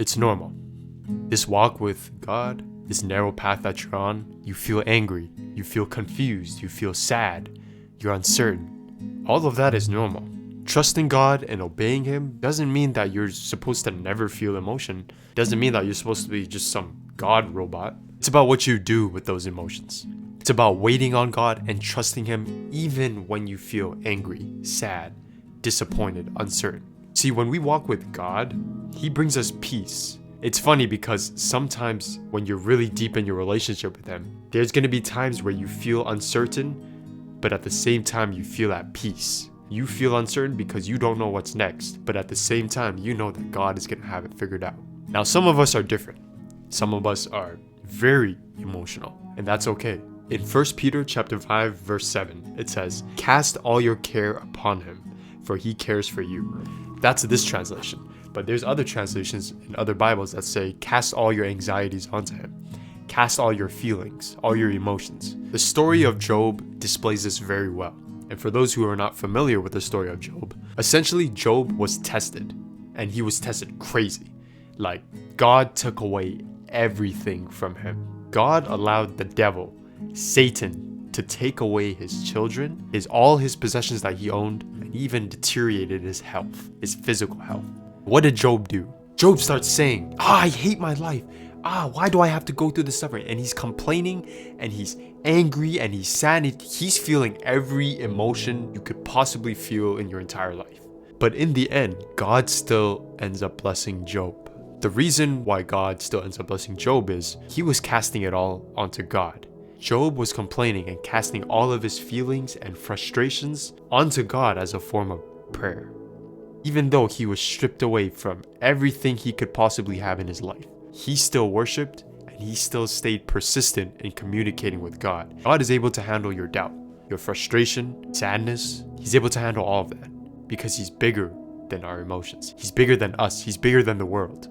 It's normal. This walk with God, this narrow path that you're on, you feel angry, you feel confused, you feel sad, you're uncertain. All of that is normal. Trusting God and obeying Him doesn't mean that you're supposed to never feel emotion. Doesn't mean that you're supposed to be just some God robot. It's about what you do with those emotions. It's about waiting on God and trusting Him even when you feel angry, sad, disappointed, uncertain. See, when we walk with God, He brings us peace. It's funny because sometimes when you're really deep in your relationship with Him, there's going to be times where you feel uncertain, but at the same time you feel at peace. You feel uncertain because you don't know what's next, but at the same time you know that God is going to have it figured out. Now, some of us are different. Some of us are very emotional, and that's okay. In 1 Peter chapter 5 verse 7, it says, "Cast all your care upon Him, for He cares for you." That's this translation. But there's other translations in other Bibles that say, "Cast all your anxieties onto Him." Cast all your feelings, all your emotions. The story of Job displays this very well. And for those who are not familiar with the story of Job, essentially Job was tested, and he was tested crazy. Like, God took away everything from him. God allowed the devil, Satan, to take away his children, all his possessions that he owned, and even deteriorated his health, his physical health. What did Job do? Job starts saying, I hate my life. Why do I have to go through this suffering? And he's complaining, and he's angry, and he's sad. He's feeling every emotion you could possibly feel in your entire life. But in the end, God still ends up blessing Job. The reason why God still ends up blessing Job is he was casting it all onto God. Job was complaining and casting all of his feelings and frustrations onto God as a form of prayer. Even though he was stripped away from everything he could possibly have in his life, he still worshipped and he still stayed persistent in communicating with God. God is able to handle your doubt, your frustration, sadness. He's able to handle all of that because He's bigger than our emotions. He's bigger than us. He's bigger than the world.